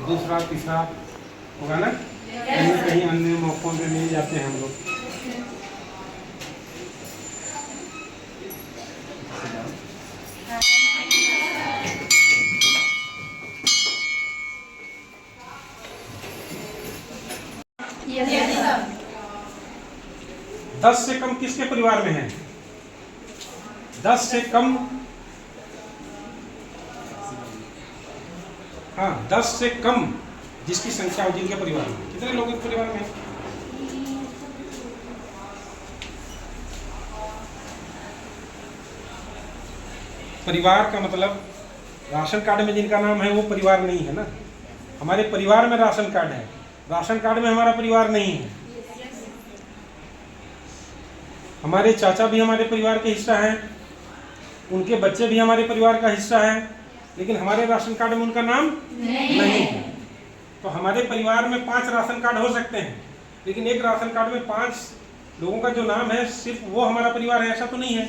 दूसरा तीसरा होगा ना, कहीं कहीं अन्य मौकों पे मिल जाते हैं हम लोग। दस से कम किसके परिवार में है? 10 से कम, हाँ 10 से कम जिसकी संख्या हो, जिनके परिवार में कितने लोगों के परिवार में? परिवार का मतलब राशन कार्ड में जिनका नाम है वो परिवार नहीं है ना। हमारे परिवार में राशन कार्ड है, राशन कार्ड में हमारा परिवार नहीं है। हमारे चाचा भी हमारे परिवार के हिस्सा हैं, उनके बच्चे भी हमारे परिवार का हिस्सा हैं, लेकिन हमारे राशन कार्ड में उनका नाम नहीं है। तो हमारे परिवार में 5 राशन कार्ड हो सकते हैं, लेकिन एक राशन कार्ड में 5 लोगों का जो नाम है सिर्फ वो हमारा परिवार है, ऐसा तो नहीं है।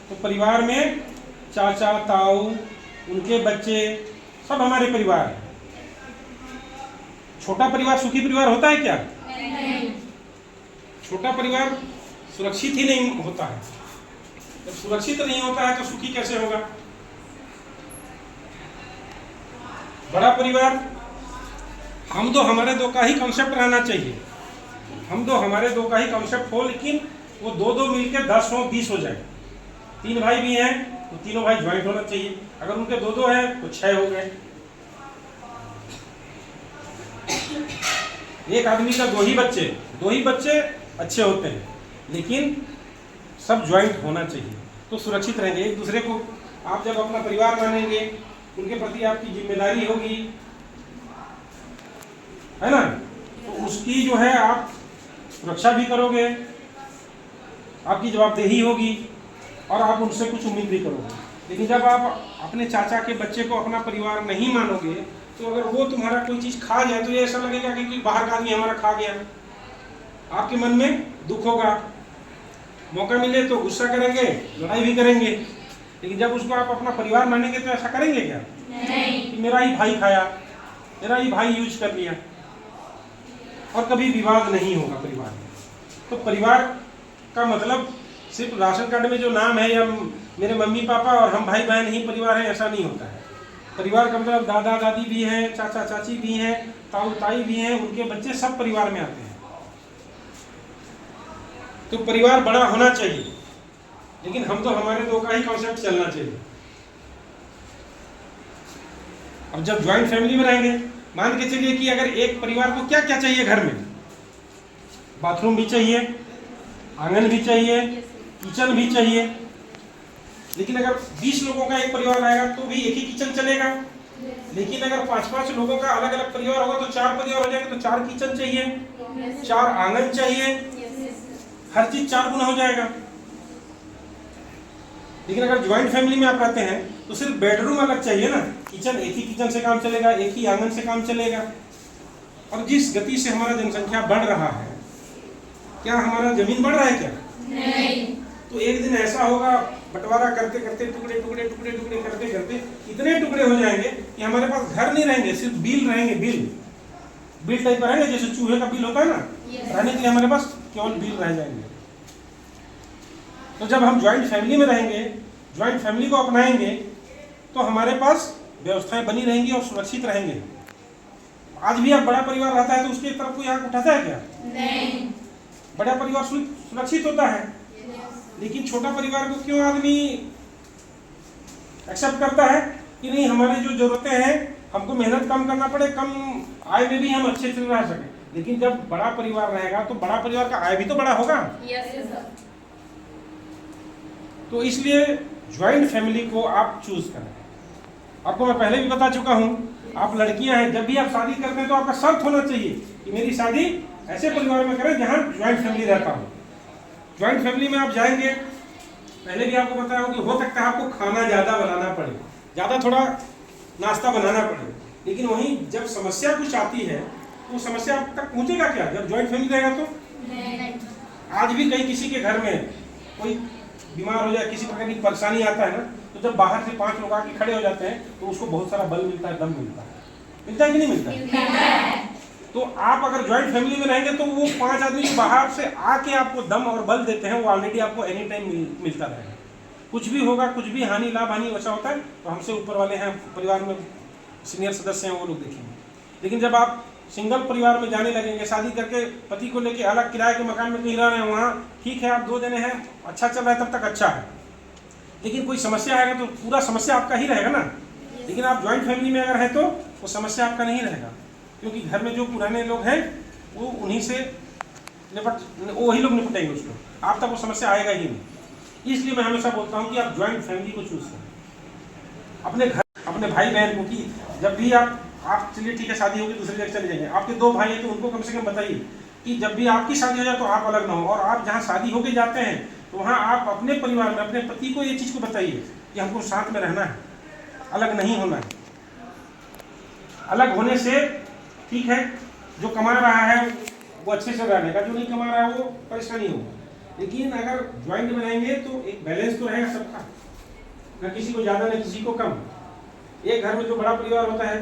तो परिवार में चाचा, ताऊ, उनके बच्चे सब हमारे परिवार हैं। छोटा परिवार सुखी परिवार होता है क्या? नहीं। छोटा परिवार सुरक्षित ही नहीं होता है। जब सुरक्षित नहीं होता है तो सुखी कैसे होगा? बड़ा परिवार, हम दो हमारे दो का ही कॉन्सेप्ट रहना चाहिए। हम दो हमारे दो का ही कॉन्सेप्ट हो, लेकिन वो दो मिलकर 10 हो 20 हो जाए। 3 भाई भी हैं तो तीनों भाई ज्वाइंट होना चाहिए। अगर उनके 2 हैं तो 6 हो गए। एक आदमी का 2 ही बच्चे अच्छे होते हैं, लेकिन सब ज्वाइंट होना चाहिए तो सुरक्षित रहेंगे। एक दूसरे को आप जब अपना परिवार मानेंगे, उनके प्रति आपकी जिम्मेदारी होगी, है ना, तो उसकी जो है आप सुरक्षा भी करोगे, आपकी जवाबदेही होगी और आप उनसे कुछ उम्मीद भी करोगे। लेकिन जब आप अपने चाचा के बच्चे को अपना परिवार नहीं मानोगे, तो अगर वो तुम्हारा कोई चीज़ खा जाए तो ये ऐसा लगेगा कि कोई बाहर का आदमी हमारा खा गया। आपके मन में दुख होगा, मौका मिले तो गुस्सा करेंगे, लड़ाई भी करेंगे। लेकिन जब उसको आप अपना परिवार मानेंगे तो ऐसा करेंगे क्या? नहीं। कि मेरा ही भाई खाया, मेरा ही भाई यूज कर लिया, और कभी विवाद नहीं होगा परिवार में। तो परिवार का मतलब सिर्फ राशन कार्ड में जो नाम है या मेरे मम्मी पापा और हम भाई बहन ही परिवार है, ऐसा नहीं होता है। परिवार का मतलब दादा दादी भी हैं, चाचा चाची भी हैं, ताऊ ताई भी हैं, उनके बच्चे सब परिवार में आते हैं। तो परिवार बड़ा होना चाहिए, लेकिन हम तो हमारे दो का ही कॉन्सेप्ट चलना चाहिए। अब जब ज्वाइंट फैमिली में रहेंगे, मान के चलिए कि अगर एक परिवार को क्या क्या चाहिए घर में, बाथरूम भी चाहिए, आंगन भी चाहिए, किचन भी चाहिए। लेकिन अगर 20 लोगों का एक परिवार रहेगा तो भी एक ही किचन चलेगा। लेकिन अगर 5-5 लोगों का अलग अलग परिवार होगा तो 4 परिवार हो जाएंगे, तो 4 किचन चाहिए, 4 आंगन चाहिए, हर चीज 4 गुना हो जाएगा। लेकिन अगर ज्वाइंट फैमिली में आप रहते हैं तो सिर्फ बेडरूम अलग चाहिए ना, किचन एक ही किचन से काम चलेगा, एक ही आंगन से काम चलेगा। और जिस गति से हमारा जनसंख्या बढ़ रहा है, क्या हमारा जमीन बढ़ रहा है क्या? नहीं। तो एक दिन ऐसा होगा, बंटवारा करते करते टुकड़े टुकड़े टुकड़े टुकड़े करते करते इतने टुकड़े हो जाएंगे कि हमारे पास घर नहीं रहेंगे, सिर्फ बिल रहेंगे। बिल टाइप रहेंगे, जैसे चूहे का बिल होता है ना, रहने के लिए हमारे पास केवल बिल रह जाएंगे। तो जब हम ज्वाइंट फैमिली में रहेंगे, ज्वाइंट फैमिली को अपनाएंगे, तो हमारे पास व्यवस्थाएं बनी रहेंगी और सुरक्षित रहेंगे। आज भी आप बड़ा परिवार रहता है तो उसकी तरफ कोई आंख उठाता है क्या? नहीं। बड़ा परिवार सुरक्षित होता है, लेकिन छोटा परिवार को क्यों आदमी एक्सेप्ट करता है कि नहीं, हमारी जो जरूरतें हैं, हमको मेहनत कम करना पड़े, कम आय में भी हम अच्छे से रह सकें। लेकिन जब बड़ा परिवार रहेगा तो बड़ा परिवार का आय भी तो बड़ा होगा। तो इसलिए ज्वाइंट फैमिली को आप चूज करें। आपको मैं पहले भी बता चुका हूं, आप लड़कियां हैं, जब भी आप शादी करते हैं तो आपका शर्त होना चाहिए कि मेरी शादी ऐसे परिवार में करें जहां ज्वाइंट फैमिली रहता हो। ज्वाइंट फैमिली में आप जाएंगे पहले भी आपको बताया हो कि हो सकता है आपको खाना ज़्यादा बनाना पड़े, ज़्यादा थोड़ा नाश्ता बनाना पड़े, लेकिन वहीं जब समस्या कुछ आती है तो समस्या आप तक पहुँचेगा क्या? जब ज्वाइंट फैमिली रहेगा तो आज भी कहीं किसी के घर में कोई बीमार हो जाए, किसी प्रकार की परेशानी आता है ना, तो जब बाहर से 5 लोग आके खड़े हो जाते हैं तो उसको बहुत सारा बल मिलता है, दम मिलता है। मिलता है कि नहीं मिलता है? तो आप अगर ज्वाइंट फैमिली में रहेंगे तो वो 5 आदमी जो बाहर से आके आपको दम और बल देते हैं वो ऑलरेडी आपको एनी टाइम मिलता रहेगा। कुछ भी होगा, कुछ भी हानि लाभ हानि वैसा होता है तो हमसे ऊपर वाले हैं, परिवार में सीनियर सदस्य हैं, वो लोग देखेंगे। लेकिन जब आप सिंगल परिवार में जाने लगेंगे, शादी करके पति को लेके अलग किराए के मकान में कहीं रह रहे हैं, वहाँ ठीक है आप 2 जने हैं, अच्छा चल रहा है, तब तक अच्छा है, लेकिन कोई समस्या आएगा तो पूरा समस्या आपका ही रहेगा ना। लेकिन आप ज्वाइंट फैमिली में अगर है तो वो समस्या आपका नहीं रहेगा, क्योंकि घर में जो पुराने लोग हैं वो उन्हीं से वही लोग निपटेंगे उसको, आप तक वो समस्या आएगा ही नहीं। इसलिए मैं हमेशा बोलता हूँ कि आप ज्वाइंट फैमिली को चूज करें अपने घर, अपने भाई बहन को, कि जब भी आप चलिए ठीक है शादी होगी दूसरी जगह चले जाएंगे, आपके 2 भाई हैं तो उनको कम से कम बताइए कि जब भी आपकी शादी हो जाए तो आप अलग ना हो, और आप जहाँ शादी होके जाते हैं तो वहाँ आप अपने परिवार में अपने पति को ये चीज़ को बताइए कि हमको साथ में रहना है, अलग नहीं होना है। अलग होने से ठीक है, जो कमा रहा है वो अच्छे से रहने का, जो नहीं कमा रहा है वो परेशानी होगा। लेकिन अगर ज्वाइंट में रहेंगे तो एक बैलेंस तो रहेगा सबका, ना किसी को ज़्यादा ना किसी को कम। एक घर में जो बड़ा परिवार होता है,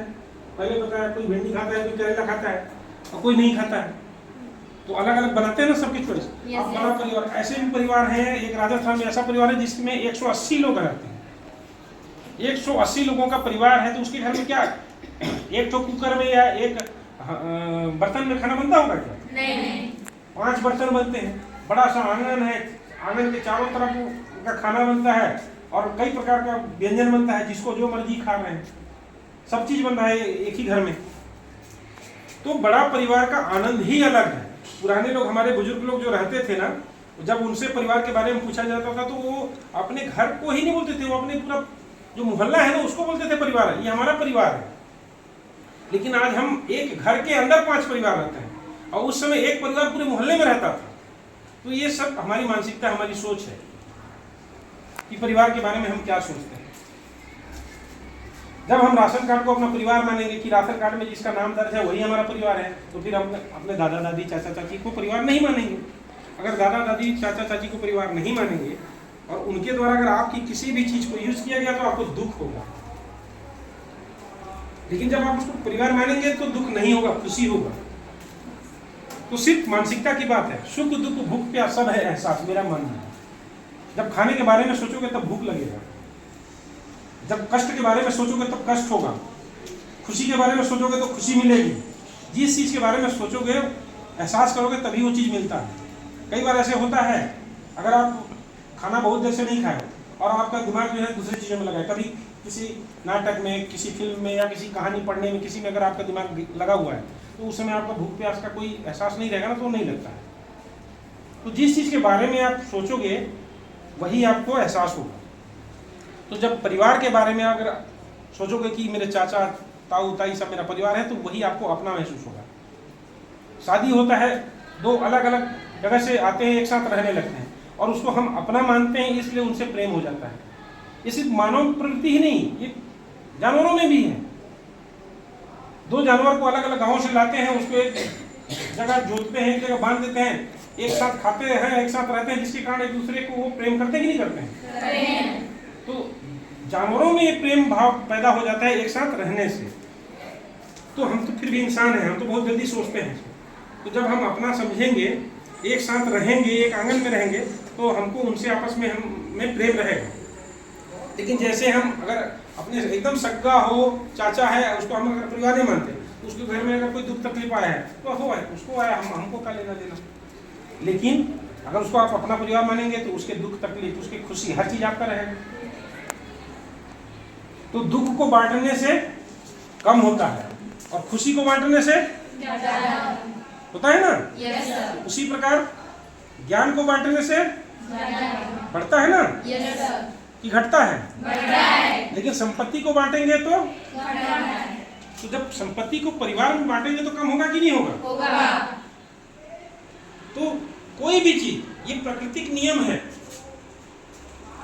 पहले पता है कोई भिंडी खाता है, कोई करेला खाता है और कोई नहीं खाता है, तो अलग अलग बनाते हैं ना सबकी चॉइस। अब बड़ा परिवार, ऐसे भी परिवार हैं, एक राजस्थान में ऐसा परिवार है जिसमें 180 लोग रहते हैं। 180 लोगों का परिवार है तो उसके घर में क्या एक तो कुकर में या एक बर्तन में खाना बनता होगा क्या? नहीं। 5 बर्तन बनते हैं, बड़ा सा आंगन है, आंगन के चारों तरफ उनका खाना बनता है और कई प्रकार का व्यंजन बनता है, जिसको जो मर्जी खा रहे हैं, सब चीज बन रहा है एक ही घर में। तो बड़ा परिवार का आनंद ही अलग है। पुराने लोग, हमारे बुजुर्ग लोग जो रहते थे ना, जब उनसे परिवार के बारे में पूछा जाता था तो वो अपने घर को ही नहीं बोलते थे, वो अपने पूरा जो मोहल्ला है ना उसको बोलते थे परिवार है, ये हमारा परिवार है। लेकिन आज हम एक घर के अंदर 5 परिवार रहते हैं और उस समय एक परिवार पूरे मोहल्ले में रहता था। तो ये सब हमारी मानसिकता, हमारी सोच है कि परिवार के बारे में हम क्या सोचते हैं। जब हम राशन कार्ड को अपना परिवार मानेंगे कि राशन कार्ड में जिसका नाम दर्ज है वही हमारा परिवार है, तो फिर हम अपने दादा दादी चाचा चाची को परिवार नहीं मानेंगे। अगर दादा दादी चाचा चाची को परिवार नहीं मानेंगे और उनके द्वारा अगर आपकी किसी भी चीज को यूज किया गया तो आपको दुख होगा। लेकिन जब आप उसको परिवार मानेंगे तो दुख नहीं होगा, खुशी होगा। तो सिर्फ मानसिकता की बात है। सुख दुख भूख प्यास सब है एहसास, मेरा मानना है। जब खाने के बारे में सोचोगे तब भूख लगेगा, जब कष्ट के बारे में सोचोगे तब कष्ट होगा, खुशी के बारे में सोचोगे तो खुशी मिलेगी। जिस चीज़ के बारे में सोचोगे एहसास करोगे तभी वो चीज़ मिलता है। कई बार ऐसे होता है, अगर आप खाना बहुत देर से नहीं खाए और आपका दिमाग जो है दूसरी चीज़ों में लगा है, कभी किसी नाटक में, किसी फिल्म में या किसी कहानी पढ़ने में, किसी में अगर आपका दिमाग लगा हुआ है तो उस समय आपका भूख प्यास का कोई एहसास नहीं रहेगा ना, तो नहीं लगता है। तो जिस चीज़ के बारे में आप सोचोगे वही आपको एहसास होगा। तो जब परिवार के बारे में अगर सोचोगे कि मेरे चाचा ताऊ ताई सब मेरा परिवार है, तो वही आपको अपना महसूस होगा। शादी होता है, 2 अलग अलग जगह से आते हैं, एक साथ रहने लगते हैं और उसको हम अपना मानते हैं, इसलिए उनसे प्रेम हो जाता है। ये सिर्फ मानव प्रवृत्ति ही नहीं, ये जानवरों में भी है। 2 जानवर को अलग अलग गांवों से लाते हैं, उसको एक जगह जोतते हैं, एक जगह बांध देते हैं, एक साथ खाते हैं, एक साथ रहते हैं, जिसके कारण एक दूसरे को वो प्रेम करते कि नहीं करते हैं। तो जानवरों में ये प्रेम भाव पैदा हो जाता है एक साथ रहने से। तो हम तो फिर भी इंसान हैं, हम तो बहुत जल्दी सोचते हैं। तो जब हम अपना समझेंगे, एक साथ रहेंगे, एक आंगन में रहेंगे, तो हमको उनसे आपस में हमें प्रेम रहेगा। लेकिन जैसे हम अगर अपने एकदम सगा हो, चाचा है, उसको हम अगर परिवार नहीं मानते, तो उसके घर में अगर कोई दुख तकलीफ आया है तो हो है, उसको आया, हमको क्या लेना देना। लेकिन अगर उसको आप अपना परिवार मानेंगे तो उसके दुख तकलीफ, उसकी खुशी, हर चीज आपका रहेगा। तो दुख को बांटने से कम होता है और खुशी को बांटने से होता है ना। तो उसी प्रकार ज्ञान को बांटने से बढ़ता है ना कि घटता है। लेकिन संपत्ति को बांटेंगे तो जब संपत्ति को परिवार में बांटेंगे तो कम होगा कि नहीं होगा? तो कोई भी चीज, ये प्राकृतिक नियम है।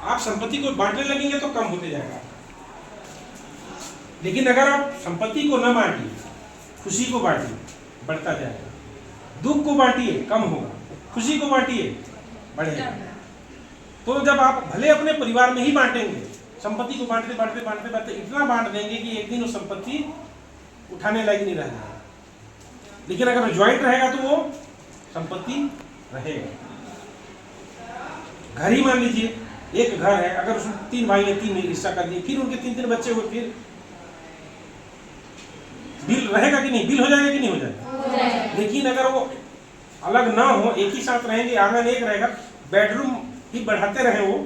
आप संपत्ति को बांटने लगेंगे तो कम होते जाएगा। लेकिन अगर आप संपत्ति को न बांटिए, खुशी को बांटिए, बढ़ता जाएगा। दुख को बांटिए, कम होगा। खुशी को बांटिए, बढ़ेगा। तो जब आप भले अपने परिवार में ही बांटेंगे, संपत्ति को बांटते बांटते बांटते बांटते इतना बांट देंगे कि एक दिन वो संपत्ति उठाने लायक नहीं रह जाएगा। लेकिन अगर ज्वाइंट रहेगा तो वो संपत्ति रहेगा। घर ही मान लीजिए, एक घर है, अगर उसमें 3 भाई है, 3 हिस्सा कर दिए, फिर उनके 3-3 बच्चे हुए, फिर बिल रहेगा कि नहीं? बिल हो जाएगा कि नहीं हो जाएगा? लेकिन अगर वो अलग ना हो, एक ही साथ रहेंगे, आंगन एक रहेगा, बेडरूम ही बढ़ाते रहे, वो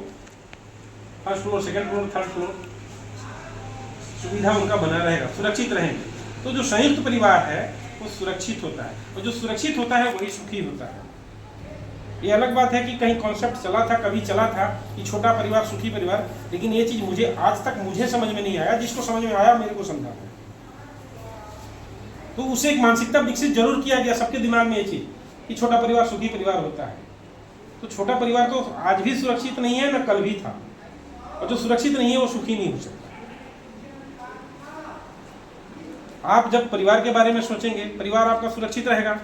first floor, second floor, third floor, सुविधा उनका बना रहेगा, सुरक्षित रहेंगे। तो जो संयुक्त परिवार है वो सुरक्षित होता है, और जो सुरक्षित होता है वही सुखी होता है। ये अलग बात है कि कहीं कॉन्सेप्ट चला था, कभी चला था कि छोटा परिवार सुखी परिवार, लेकिन ये चीज मुझे आज तक मुझे समझ में नहीं आया। जिसको समझ में आया मेरे को समझा। तो उसे एक मानसिकता विकसित जरूर किया गया सबके दिमाग में ये चीज कि छोटा परिवार सुखी परिवार होता है। तो छोटा परिवार तो आज भी सुरक्षित नहीं है, न कल भी था, और जो सुरक्षित नहीं है वो सुखी नहीं हो सकता। आप जब परिवार के बारे में सोचेंगे, परिवार आपका सुरक्षित रहेगा,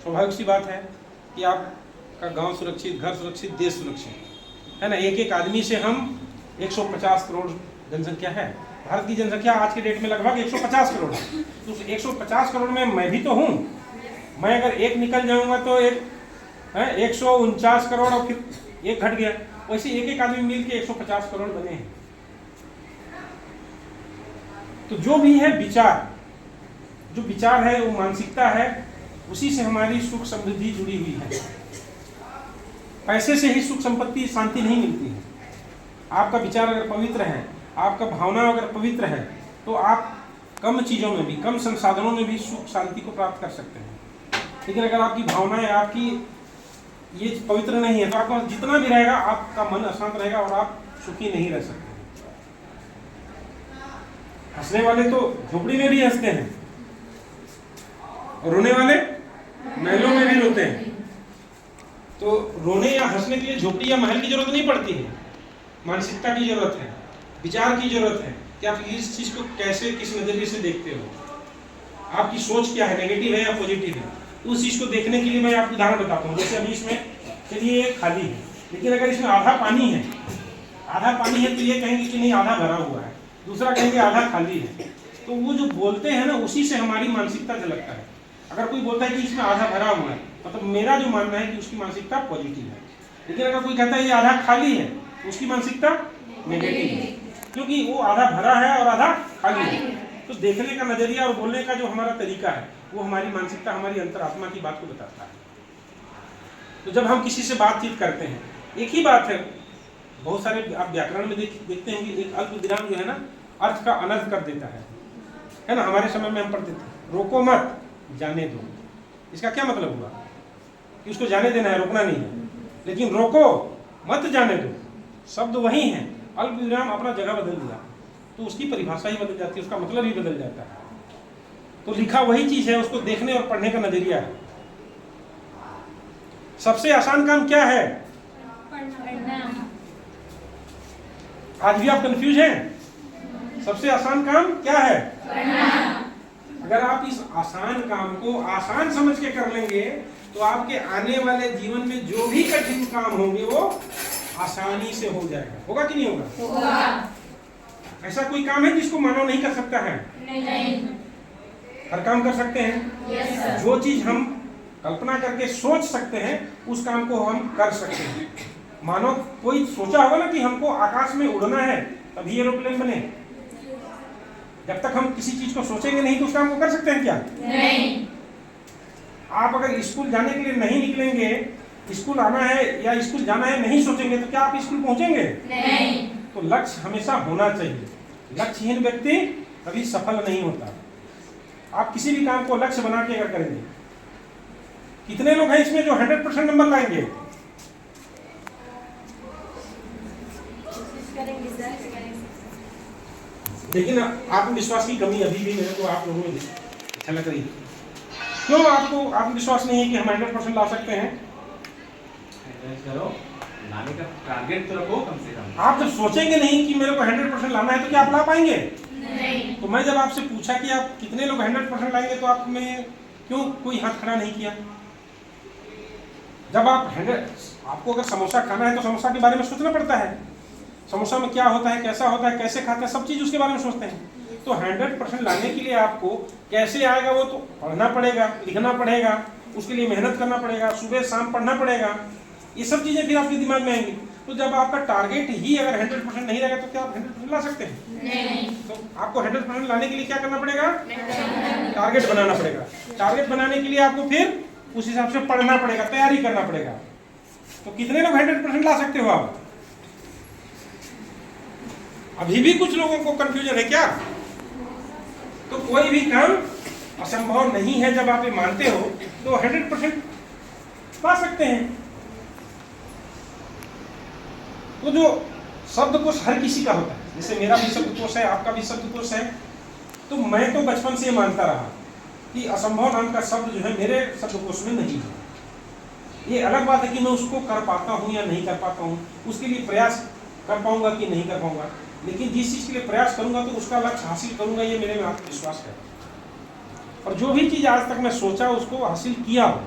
स्वाभाविक सी बात है कि आपका गांव सुरक्षित, घर सुरक्षित, देश सुरक्षित है ना। एक आदमी से हम 150 करोड़ जनसंख्या है, भारत की जनसंख्या आज के डेट में लगभग 150 करोड़ है। तो 150 करोड़ में मैं भी तो हूँ। मैं अगर एक निकल जाऊंगा तो 149 करोड़, और फिर एक घट गया। वैसे एक आदमी मिल के 150 करोड़ बने हैं। तो जो भी है विचार, जो विचार है वो मानसिकता है, उसी से हमारी सुख समृद्धि जुड़ी हुई है। पैसे से ही सुख संपत्ति शांति नहीं मिलती है। आपका विचार अगर पवित्र है, आपका भावना अगर पवित्र है, तो आप कम चीज़ों में भी, कम संसाधनों में भी सुख शांति को प्राप्त कर सकते हैं। लेकिन अगर आपकी भावनाएं, आपकी ये पवित्र नहीं है, तो आपका जितना भी रहेगा आपका मन अशांत रहेगा और आप सुखी नहीं रह सकते। हंसने वाले तो झोपड़ी में भी हंसते हैं, और रोने वाले महलों में भी रोते हैं। तो रोने या हंसने के लिए झोपड़ी या महल की जरूरत नहीं पड़ती है, मानसिकता की जरूरत है, विचार की जरूरत है कि आप इस चीज को कैसे, किस नजरिए से देखते हो, आपकी सोच क्या है, नेगेटिव है या पॉजिटिव है। उस चीज को देखने के लिए मैं आपको उदाहरण बताता हूँ। जैसे अभी इसमें चलिए ये खाली है, लेकिन अगर इसमें आधा पानी है, तो ये कहेंगे कि नहीं आधा भरा हुआ है, दूसरा कहेंगे आधा खाली है। तो वो जो बोलते हैं ना, उसी से हमारी मानसिकता झलकता है। अगर कोई बोलता है कि इसमें आधा भरा हुआ है, मतलब मेरा जो मानना है कि उसकी मानसिकता पॉजिटिव है। लेकिन अगर कोई कहता है ये आधा खाली है, तो उसकी मानसिकता नेगेटिव है, क्योंकि वो आधा भरा है और आधा खाली है। तो देखने का नजरिया और बोलने का जो हमारा तरीका है, वो हमारी मानसिकता, हमारी अंतरात्मा की बात को बताता है। तो जब हम किसी से बातचीत करते हैं, एक ही बात है, बहुत सारे आप व्याकरण में देखते हैं कि एक अल्प विराम जो है ना, अर्थ का अनर्थ कर देता है ना। हमारे समय में हम पढ़ते थे, रोको मत, जाने दो। इसका क्या मतलब हुआ कि उसको जाने देना है, रोकना नहीं है। लेकिन रोको मत, जाने दो, शब्द वही है, अल्प विराम अपना जगह बदल दिया, तो उसकी परिभाषा ही बदल जाती है, उसका मतलब ही बदल जाता है। तो लिखा वही चीज है, उसको देखने और पढ़ने का नजरिया है। सबसे आसान काम क्या है? आज भी आप कंफ्यूज हैं? सबसे आसान काम क्या है? अगर आप इस आसान काम को आसान समझ के कर लेंगे, तो आपके आने वाले जीवन में जो भी कठिन काम होंगे वो आसानी से हो जाएगा। होगा कि नहीं होगा? होगा। ऐसा कोई काम है जिसको मानव नहीं कर सकता है? नहीं। हर काम कर सकते हैं। yes, जो चीज हम कल्पना करके सोच सकते हैं, उस काम को हम कर सकते हैं। मानो कोई सोचा होगा ना कि हमको आकाश में उड़ना है, तभी एरोप्लेन बने। जब तक हम किसी चीज को सोचेंगे नहीं, तो उस काम को कर सकते हैं क्या? नहीं। आप अगर स्कूल जाने के लिए नहीं निकलेंगे, स्कूल आना है या स्कूल जाना है नहीं सोचेंगे, तो क्या आप स्कूल पहुंचेंगे? नहीं। तो लक्ष्य हमेशा होना चाहिए। लक्ष्यहीन व्यक्ति कभी सफल नहीं होता। आप किसी भी काम को लक्ष्य बना के अगर करेंगे, कितने लोग हैं इसमें जो 100% नंबर लाएंगे? लेकिन आत्मविश्वास की कमी अभी भी मेरे को आप लोगों में झलक रही है। क्यों आपको आत्मविश्वास नहीं है कि हम 100% ला सकते हैं? करो लाने का टारगेट तो रखो कम से कम। आप जब सोचेंगे नहीं कि मेरे को 100% लाना है तो क्या आप ला पाएंगे? नहीं। तो मैं जब आपसे पूछा कि आप कितने लोग 100% लाएंगे तो आप में क्यों कोई हाथ खड़ा नहीं किया? जब आप 100, आपको अगर समोसा खाना है तो समोसा के बारे में सोचना पड़ता है, समोसा में क्या होता है, कैसा होता है, कैसे खाते हैं, सब चीज़ उसके बारे में सोचते हैं। तो 100% लाने के लिए आपको कैसे आएगा वो तो पढ़ना पड़ेगा, लिखना पड़ेगा, उसके लिए मेहनत करना पड़ेगा, सुबह शाम पढ़ना पड़ेगा, ये सब चीज़ें फिर आपके दिमाग में आएंगी। तो जब आपका टारगेट ही अगर 100% नहीं रहेगा तो क्या आप 100% ला सकते हैं? नहीं। तो आपको 100% लाने के लिए क्या करना पड़ेगा? टारगेट बनाना पड़ेगा। टारगेट बनाने के लिए आपको फिर उस हिसाब से पढ़ना पड़ेगा, तैयारी करना पड़ेगा। तो कितने लोग 100% ला सकते हो आप? अभी भी कुछ लोगों को कंफ्यूजन है क्या? तो कोई भी काम असंभव नहीं है, जब आप ये मानते हो तो 100% पा सकते हैं। तो जो शब्दकोश हर किसी का होता है, जैसे मेरा भी शब्दकोश है, आपका भी शब्दकोश है, तो मैं तो बचपन से ये मानता रहा कि असंभव नाम का शब्द जो है मेरे शब्दकोश में नहीं है। ये अलग बात है कि मैं उसको कर पाता हूँ या नहीं कर पाता हूँ, उसके लिए प्रयास कर पाऊंगा कि नहीं कर पाऊंगा, लेकिन जिस चीज़ के लिए प्रयास करूंगा तो उसका लक्ष्य हासिल करूंगा, ये मेरे में आत्मविश्वास है। और जो भी चीज़ आज तक मैं सोचा उसको हासिल किया हो।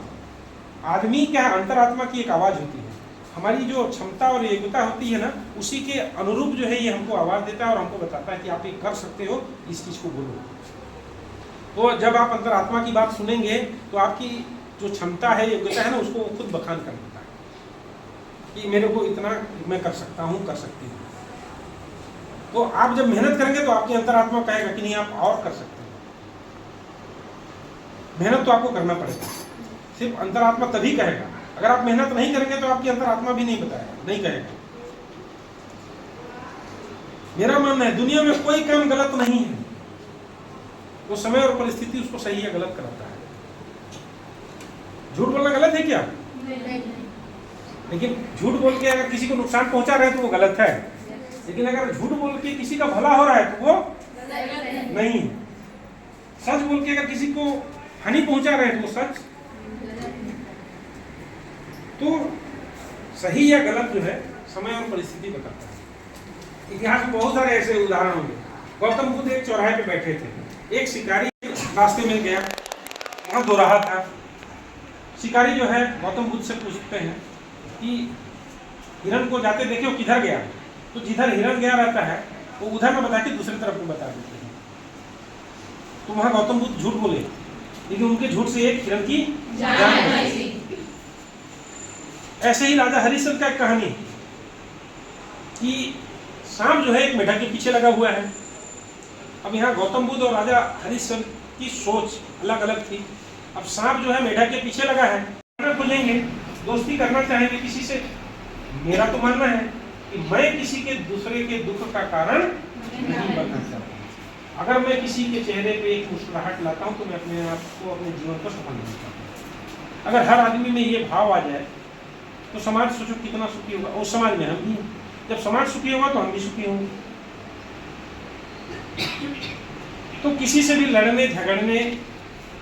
आदमी क्या, अंतरात्मा की एक आवाज़ होती है, हमारी जो क्षमता और योग्यता होती है ना, उसी के अनुरूप जो है ये हमको आवाज़ देता है और हमको बताता है कि आप ये कर सकते हो, इस चीज़ को बोलो। तो जब आप अंतरात्मा की बात सुनेंगे तो आपकी जो क्षमता है, योग्यता है ना, उसको खुद बखान कर देता है कि मेरे को इतना मैं कर सकता हूँ, कर सकती हूँ। तो आप जब मेहनत करेंगे तो आपकी अंतरात्मा कहेगा कि नहीं आप और कर सकते हैं। मेहनत तो आपको करना पड़ेगा, सिर्फ अंतरात्मा तभी कहेगा। अगर आप मेहनत नहीं करेंगे तो आपकी अंतरात्मा भी नहीं बताएगा, नहीं कहेगा। मेरा मानना है दुनिया में कोई काम गलत नहीं है, वो समय और परिस्थिति उसको सही या गलत कराता है। झूठ बोलना गलत है क्या? नहीं। लेकिन झूठ बोल के अगर किसी को नुकसान पहुंचा रहे हैं तो वो गलत है, लेकिन अगर झूठ बोल के किसी का भला हो रहा है तो वो नहीं। सच बोल के अगर किसी को हानि पहुंचा रहे हैं तो वो सच। तो सही या गलत जो है समय और परिस्थिति बताता है। इतिहास में बहुत सारे ऐसे उदाहरण होंगे। गौतम बुद्ध एक चौराहे पे बैठे थे, एक शिकारी रास्ते में गया, वहां दोराहा था। शिकारी जो है गौतम बुद्ध से पूछते हैं कि हिरण को जाते देखे वो किधर गया? तो जिधर हिरण गया रहता है वो उधर में बता के दूसरी तरफ को बता देते हैं। तो वहां गौतम बुद्ध झूठ बोले, लेकिन उनके झूठ से एक हिरण की जान बची। ऐसे ही राजा हरिश्चंद्र का एक कहानी कि सांप जो है एक मेढक के पीछे लगा हुआ है। अब यहाँ गौतम बुद्ध और राजा हरिश्चंद्र की सोच अलग अलग थी। अब सांप जो है मेढक के पीछे लगा है, खुलेंगे, दोस्ती करना चाहेंगे किसी से। मेरा तो मानना है कि मैं किसी के दूसरे के दुख का कारण नहीं बनना चाहता। अगर मैं किसी के चेहरे पे एक मुस्कुराहट लाता हूँ तो मैं अपने आप को, अपने जीवन को सफल नहीं चाहता। अगर हर आदमी में ये भाव आ जाए तो समाज सोचो कितना सुखी होगा। उस समाज में हम भी हैं, जब समाज सुखी होगा तो हम भी सुखी होंगे। तो किसी से भी लड़ने झगड़ने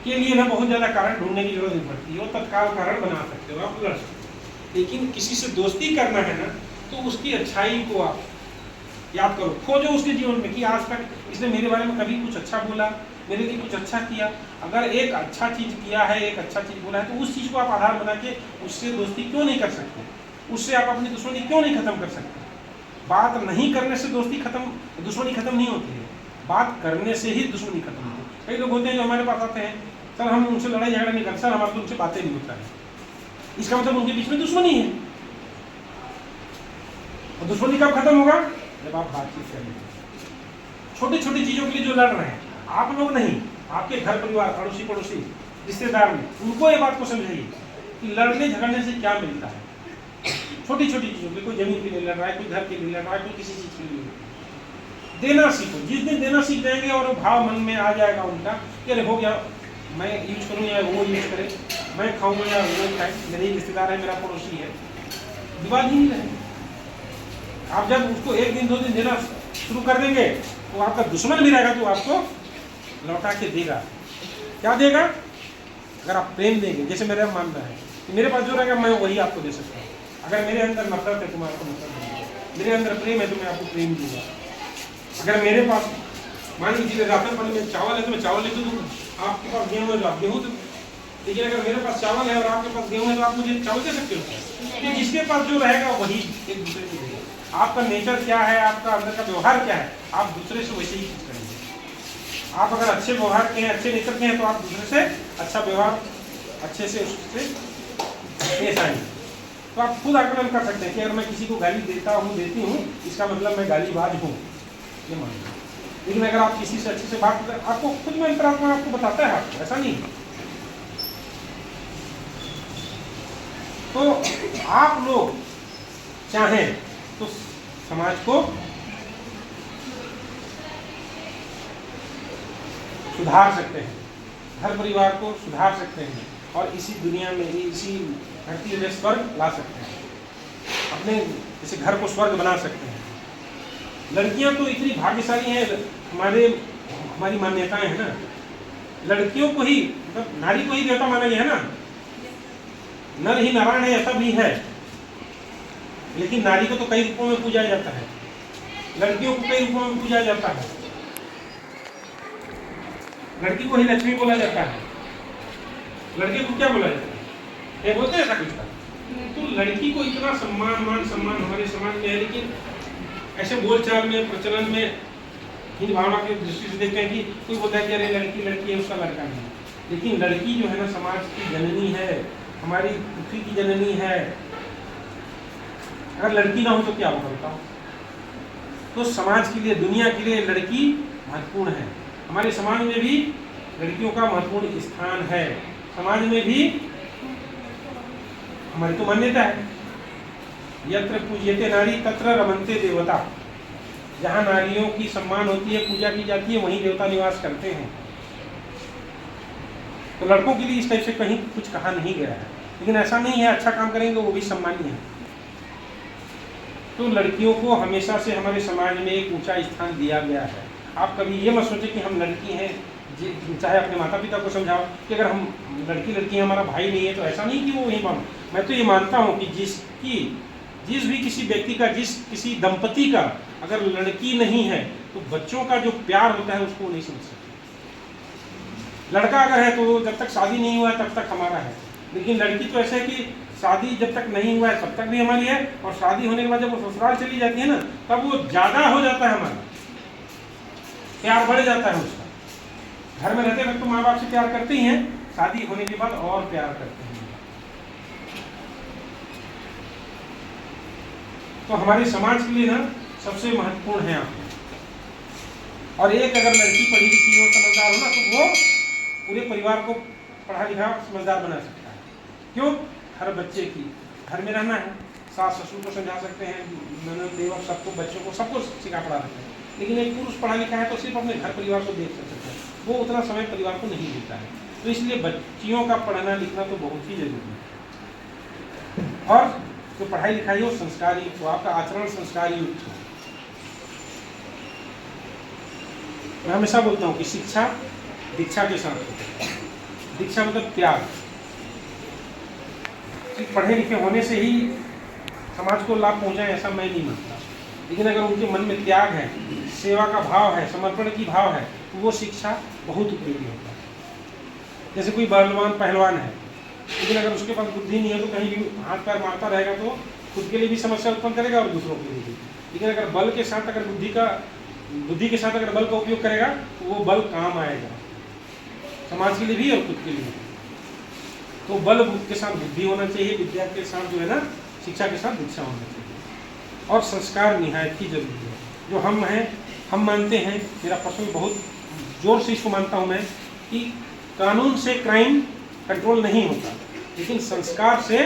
के लिए ना बहुत ज्यादा कारण ढूंढने की जरूरत नहीं पड़ती, वो तत्काल कारण बना सकते हो, आप लड़ सकते हो। लेकिन किसी से दोस्ती करना है ना तो उसकी अच्छाई को आप याद करो, खोजो उसके जीवन में कि आज तक इसने मेरे बारे में कभी कुछ अच्छा बोला, मेरे लिए कुछ अच्छा किया। अगर एक अच्छा चीज किया है, एक अच्छा चीज बोला है, तो उस चीज को आप आधार बना के उससे दोस्ती क्यों नहीं कर सकते? उससे आप अपनी दुश्मनी क्यों नहीं खत्म कर सकते? बात नहीं करने से दोस्ती खत्म, दुश्मनी खत्म नहीं होती है, बात करने से ही दुश्मनी खत्म होती है। कई लोग होते हैं जो हमारे पास आते हैं, सर हम उनसे लड़ाई झगड़ा नहीं करते, सर हमारे तो उनसे बातें नहीं होता है। इसका मतलब उनके बीच में दुश्मनी है। और दुश्मनी कब खत्म होगा? जब आप बातचीत करेंगे। छोटी छोटी चीजों के लिए जो लड़ रहे हैं, आप लोग नहीं, आपके घर परिवार, अड़ोसी पड़ोसी, रिश्तेदार में, उनको ये बात को समझाइए कि लड़ने झगड़ने से क्या मिलता है। छोटी छोटी चीजों के लिए, कोई जमीन के लिए लड़ रहा है, कोई घर के लिए लड़ रहा है, कोई किसी चीज के लिए। देना सीखो। जिस दिन देना सीख जाएंगे और वो भाव मन में आ जाएगा उनका कि अरे हो गया, मैं यूज करूँ या वो यूज करे, मैं खाऊंगा या वो खाए, मेरे रिश्तेदार है, मेरा पड़ोसी है, विवाद ही नहीं रहेगा। आप जब उसको एक दिन दो दिन देना शुरू कर देंगे तो आपका दुश्मन भी रहेगा तो आपको लौटा के देगा। क्या देगा? अगर आप प्रेम देंगे, जैसे मेरा मानना है कि मेरे पास जो रहेगा मैं वही आपको दे सकता हूँ। अगर मेरे अंदर नफरत है तो मैं आपको नफरत दूंगा, मेरे अंदर प्रेम है तो मैं आपको प्रेम दूंगा। अगर मेरे पास मान लीजिए राशन पानी में चावल है तो मैं चावल लेके दूंगा, आपके पास गेहूँ है तो आप गेहूँ दो। लेकिन अगर मेरे पास चावल है और आपके पास गेहूँ है तो आप मुझे चावल दे सकते हो। कि जिसके पास जो रहेगा वही एक दूसरे को देगा। आपका नेचर क्या है, आपका अंदर का व्यवहार क्या है, आप दूसरे से वैसे ही चीज करेंगे। आप अगर अच्छे व्यवहार के हैं, अच्छे नेचर के हैं तो आप दूसरे से अच्छा व्यवहार अच्छे से उससे पेश आएंगे। तो आप खुद आकलन कर सकते हैं कि अगर मैं किसी को गाली देता हूँ, देती हूँ, इसका मतलब मैं गालीबाज हूँ, ये मान लो। लेकिन अगर आप किसी से अच्छे से बात करें, आपको खुद में अंतरात्मा आपको बताता है, आपको ऐसा नहीं। तो आप लोग चाहें तो समाज को सुधार सकते हैं, घर परिवार को सुधार सकते हैं और इसी दुनिया में, इसी धरती में स्वर्ग ला सकते हैं, अपने जैसे घर को स्वर्ग बना सकते हैं। लड़कियां तो इतनी भाग्यशाली हैं, हमारी मान्यताएं हैं ना, लड़कियों को ही मतलब नारी को ही देवता माना गया है ना, नर ही नारायण है ऐसा भी है। लेकिन नारी को तो कई रूपों में पूजा जाता है, लड़कियों को कई रूपों में पूजा जाता है। लड़की को ही लक्ष्मी बोला जाता है, लड़के को क्या बोला जाता है, ये बोलते हैं ऐसा कुछ का। तो लड़की को इतना सम्मान हमारे समाज में है, लेकिन ऐसे बोलचाल में, प्रचलन में हिंद भावना की दृष्टि से देखते हैं कि कोई बोलता है कि अरे लड़की है, उसका लड़का नहीं। लेकिन लड़की जो है ना समाज की जननी है, हमारी पृथ्वी की जननी है। अगर लड़की ना हो तो क्या होगा बताओ। तो समाज के लिए, दुनिया के लिए लड़की महत्वपूर्ण है। हमारे समाज में भी लड़कियों का महत्वपूर्ण स्थान है। समाज में भी हमारी तो मान्यता है, यत्र पूज्यते नारी तत्र रमन्ते देवता। जहाँ नारियों की सम्मान होती है, पूजा की जाती है, वहीं देवता निवास करते हैं। तो लड़कों के लिए इस टाइप से कहीं कुछ कहा नहीं गया है, लेकिन ऐसा नहीं है, अच्छा काम करेंगे वो भी सम्मानीय है। तो लड़कियों को हमेशा से हमारे समाज में एक ऊंचा स्थान दिया गया है। आप कभी ये मत सोचे कि हम लड़की हैं, चाहे अपने माता पिता को समझाओ कि अगर हम लड़की है, हमारा भाई नहीं है, तो ऐसा नहीं कि वो वही मान। मैं तो ये मानता हूँ कि जिस भी किसी व्यक्ति का, किसी दंपति का अगर लड़की नहीं है तो बच्चों का जो प्यार होता है उसको नहीं समझ सकते। लड़का अगर है तो जब तक शादी नहीं हुआ है तब तक हमारा है, लेकिन लड़की तो ऐसे है कि शादी जब तक नहीं हुआ है तब तक भी हमारी है, और शादी होने के बाद जब वो ससुराल चली जाती है ना, तब वो ज्यादा हो जाता है, हमारा प्यार बढ़ जाता है उसका। घर में रहते वक्त तो माँ बाप से प्यार करते ही हैं, शादी होने के बाद और प्यार करते हैं। तो हमारे समाज के लिए ना सबसे महत्वपूर्ण है आप। और एक अगर लड़की पढ़ी लिखी हो, समझदार हो ना, तो वो पूरे परिवार को पढ़ा लिखा समझदार बना सकता है। क्यों? हर बच्चे की घर में रहना है, सास ससुर को समझा सकते हैं, ननद देवर सबको, बच्चों को सबको सिखा पढ़ा सकते हैं। लेकिन एक पुरुष पढ़ा लिखा है तो सिर्फ अपने घर परिवार को देख सकता है, वो उतना समय परिवार को नहीं देता है। तो इसलिए बच्चियों का पढ़ना लिखना तो बहुत ही जरूरी है। और जो पढ़ाई लिखाई हो संस्कार युक्त हो, आपका आचरण संस्कार युक्त हो। मैं हमेशा बोलता हूँ कि शिक्षा दीक्षा के साथ होती है। दीक्षा मतलब त्याग। सिर्फ पढ़े लिखे होने से ही समाज को लाभ पहुंचाए ऐसा मैं नहीं मानता, लेकिन अगर उनके मन में त्याग है, सेवा का भाव है, समर्पण की भाव है, तो वो शिक्षा बहुत उपयोगी होता है। जैसे कोई बलवान पहलवान है, लेकिन अगर उसके पास बुद्धि नहीं है तो कहीं भी हाथ पैर मारता रहेगा तो खुद के लिए भी समस्या उत्पन्न करेगा और दूसरों के लिए भी। लेकिन अगर बल के साथ, अगर बुद्धि के साथ अगर बल का उपयोग करेगा तो वो बल काम आएगा, समाज के लिए भी और खुद के लिए। तो बल के साथ बुद्धि होना चाहिए, विद्या के साथ जो है ना, शिक्षा के साथ दीक्षा होना चाहिए। और संस्कार निहायत ही जरूरी है। जो हम हैं, हम मानते हैं, मेरा पर्सनल बहुत जोर से इसको मानता हूँ मैं, कि कानून से क्राइम कंट्रोल नहीं होता, लेकिन संस्कार से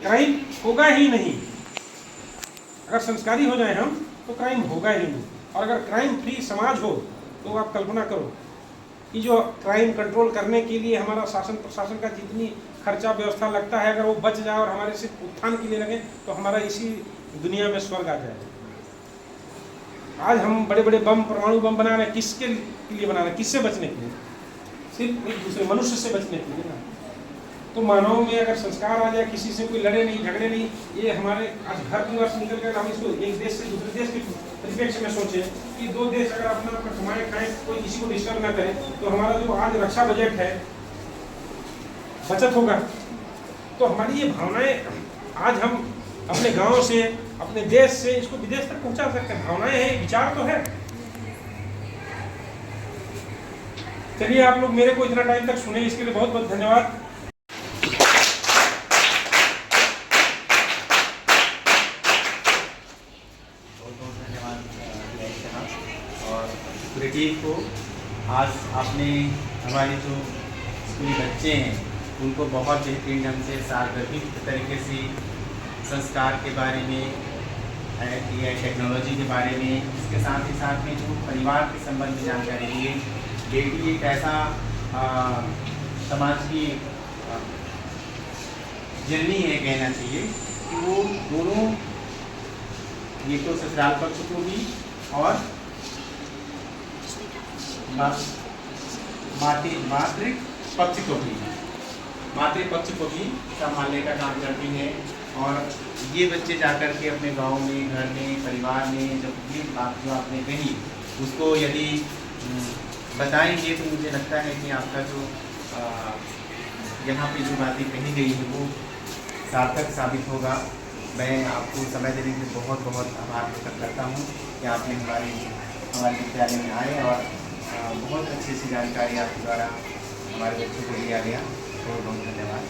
क्राइम होगा ही नहीं। अगर संस्कारी हो जाए हम तो क्राइम होगा ही नहीं। और अगर क्राइम फ्री समाज हो तो आप कल्पना करो कि जो क्राइम कंट्रोल करने के लिए हमारा शासन प्रशासन का जितनी खर्चा व्यवस्था लगता है, अगर वो बच जाए और हमारे सिर्फ उत्थान के लिए लगे तो हमारा इसी दुनिया में स्वर्ग आ जाए। आज हम बड़े बड़े बम, परमाणु बम बना रहे हैं, किसके लिए बना रहे हैं? किससे बचने के लिए? सिर्फ एक दूसरे मनुष्य से बचने के लिए ना। तो मानव में अगर संस्कार आ जाए, किसी से कोई लड़े नहीं, झगड़े नहीं, ये हमारे आज घर परिवार से निकल कर हम इसको एक देश से दूसरे देश के परिप्रेक्ष्य में सोचें कि दो देश अगर अपना अपना कमाए खाएं, कोई किसी को डिस्टर्ब ना करे, तो हमारा जो आज रक्षा बजट है बचत होगा। तो हमारी ये भावनाएं आज हम अपने गांव से, अपने देश से इसको विदेश तक पहुंचा सकते हैं। भावनाएं हैं, विचार तो है। चलिए, आप लोग मेरे को इतना टाइम तक सुने, इसके लिए बहुत बहुत धन्यवाद। और सिक्योरिटी को आज आपने हमारे जो स्कूली बच्चे हैं उनको बहुत बेहतरीन ढंग से सार्वजनिक तरीके से संस्कार के बारे में, या टेक्नोलॉजी के बारे में, इसके साथ ही साथ में जो परिवार के संबंध में जानकारी दी है। बेटी एक ऐसा समाज की जननी है, कहना चाहिए कि वो दोनों, ये तो ससुराल पक्ष को भी और मातृ पक्ष को भी संभालने का काम करती है। और ये बच्चे जाकर के अपने गांव में, घर में, परिवार में जब ये बात जो आपने कही उसको यदि बताएंगे तो मुझे लगता है कि आपका जो यहाँ पे जो बातें कही गई है वो सार्थक साबित होगा। मैं आपको समय देने के लिए बहुत बहुत आभार व्यक्त करता हूँ कि आपने हमारे विद्यालय में आए और बहुत अच्छी सी जानकारी आपके द्वारा हमारे बच्चों को दिया गया। बहुत बहुत धन्यवाद।